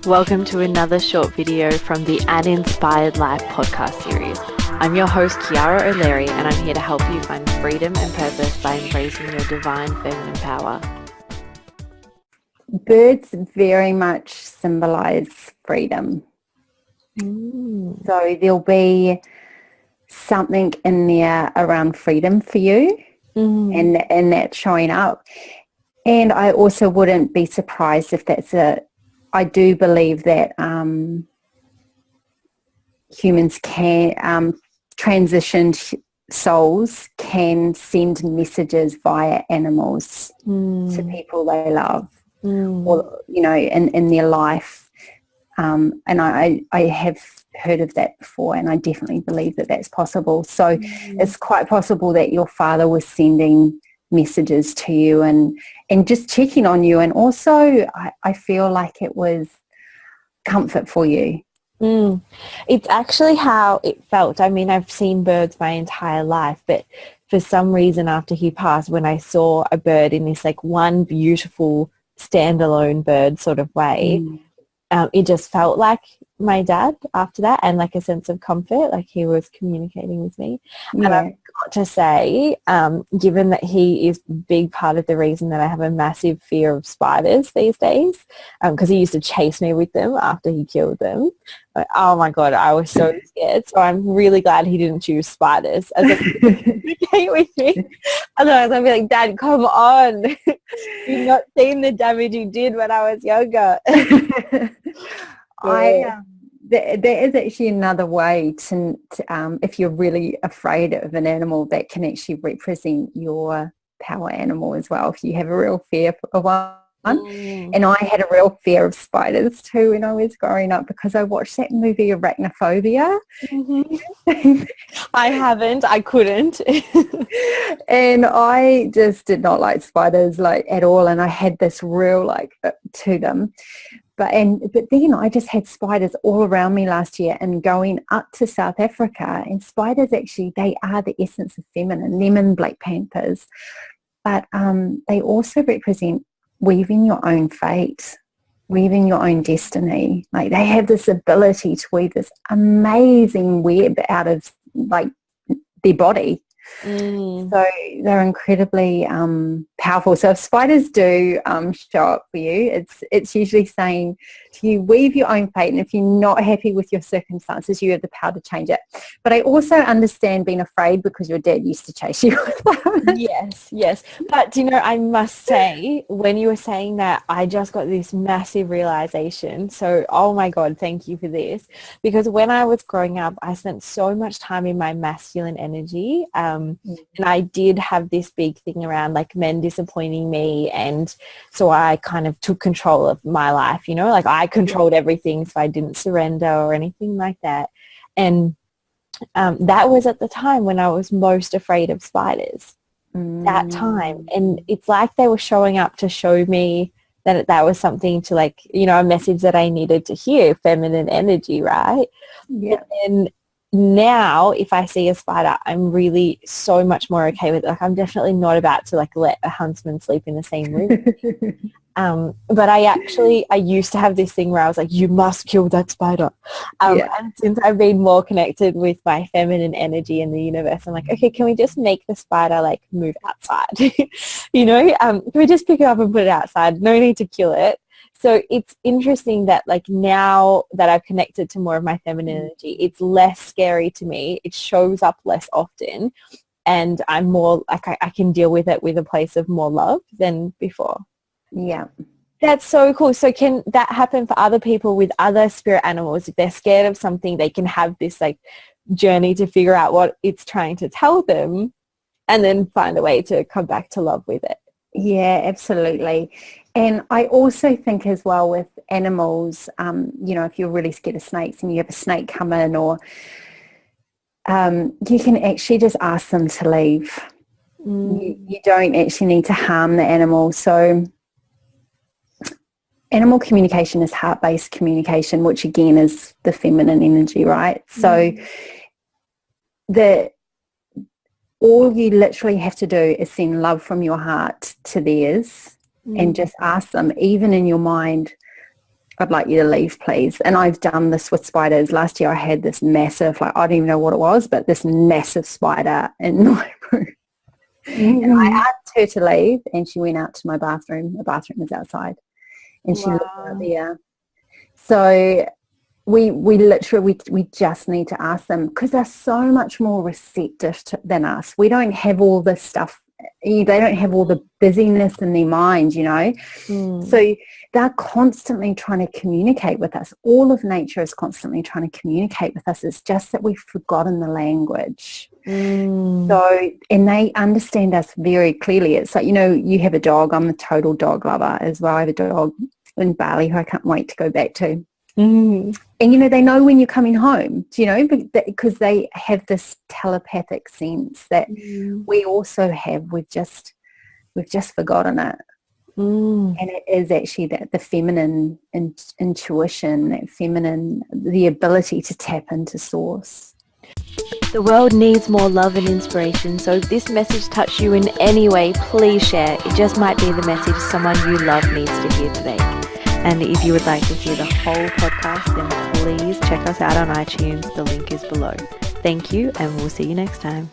Welcome to another short video from the An Inspired Life podcast series. I'm your host, Kiara O'Leary, and I'm here to help you find freedom and purpose by embracing your divine feminine power. Birds very much symbolize freedom. So there'll be something in there around freedom for you, and that's showing up. And I also wouldn't be surprised if I do believe that humans can, transitioned souls can send messages via animals to people they love, or, in their life. And I have heard of that before, and I definitely believe that that's possible. So it's quite possible that your father was sending messages to you and just checking on you, and also I feel like it was comfort for you. It's actually how it felt. I mean, I've seen birds my entire life, but for some reason after he passed, when I saw a bird in this like one beautiful standalone bird sort of way, it just felt like my dad after that, and like a sense of comfort, like he was communicating with me. And I've got to say, given that he is a big part of the reason that I have a massive fear of spiders these days, because he used to chase me with them after he killed them. But, oh my God, I was so scared. So I'm really glad he didn't choose spiders as a communicate with me. Otherwise I'd be like, Dad, come on. You've not seen the damage you did when I was younger. There is actually another way to if you're really afraid of an animal, that can actually represent your power animal as well, if you have a real fear of one. And I had a real fear of spiders too when I was growing up, because I watched that movie Arachnophobia. I haven't. I couldn't. And I just did not like spiders at all, and I had this real to them. But then I just had spiders all around me last year, and going up to South Africa, and spiders actually, they are the essence of feminine, them and black panthers. But they also represent weaving your own fate, weaving your own destiny. Like, they have this ability to weave this amazing web out of their body. So they're incredibly powerful. So if spiders do show up for you, it's usually saying to you, weave your own fate, and if you're not happy with your circumstances, you have the power to change it. But I also understand being afraid, because your dad used to chase you with them. Yes. But, I must say, when you were saying that, I just got this massive realization. So, oh my God, thank you for this. Because when I was growing up, I spent so much time in my masculine energy. And I did have this big thing around men disappointing me. And so I kind of took control of my life, I controlled everything, so I didn't surrender or anything like that. And that was at the time when I was most afraid of spiders. That time. And it's like they were showing up to show me that was something to a message that I needed to hear, feminine energy, right? Yeah. And now if I see a spider, I'm really so much more okay with it. I'm definitely not about to let a huntsman sleep in the same room. But I used to have this thing where I was like, you must kill that spider. And since I've been more connected with my feminine energy in the universe, I'm like, okay, can we just make the spider move outside? Can we just pick it up and put it outside? No need to kill it. So it's interesting that now that I've connected to more of my feminine energy, it's less scary to me. It shows up less often, and I'm more I can deal with it with a place of more love than before. Yeah. That's so cool. So can that happen for other people with other spirit animals? If they're scared of something, they can have this journey to figure out what it's trying to tell them, and then find a way to come back to love with it. Yeah, absolutely. And I also think as well with animals, if you're really scared of snakes and you have a snake come in, or you can actually just ask them to leave. You don't actually need to harm the animal. So animal communication is heart-based communication, which again is the feminine energy, right? So all you literally have to do is send love from your heart to theirs, and just ask them, even in your mind, I'd like you to leave, please. And I've done this with spiders. Last year I had this massive, like, I don't even know what it was, but this massive spider in my room. And I asked her to leave, and she went out to my bathroom. The bathroom is outside. And she lived out there. So we literally, we just need to ask them, because they're so much more receptive than us. We don't have all this stuff. They don't have all the busyness in their mind, So they're constantly trying to communicate with us. All of nature is constantly trying to communicate with us. It's just that we've forgotten the language. So, and they understand us very clearly. It's like, you have a dog. I'm a total dog lover as well. I have a dog in Bali who I can't wait to go back to. And they know when you're coming home, because they have this telepathic sense that we also have. We've just forgotten it. And it is actually that the feminine intuition, that feminine, the ability to tap into source. The world needs more love and inspiration, so if this message touched you in any way, please share. It just might be the message someone you love needs to hear today. And if you would like to hear the whole podcast, then please check us out on iTunes. The link is below. Thank you, and we'll see you next time.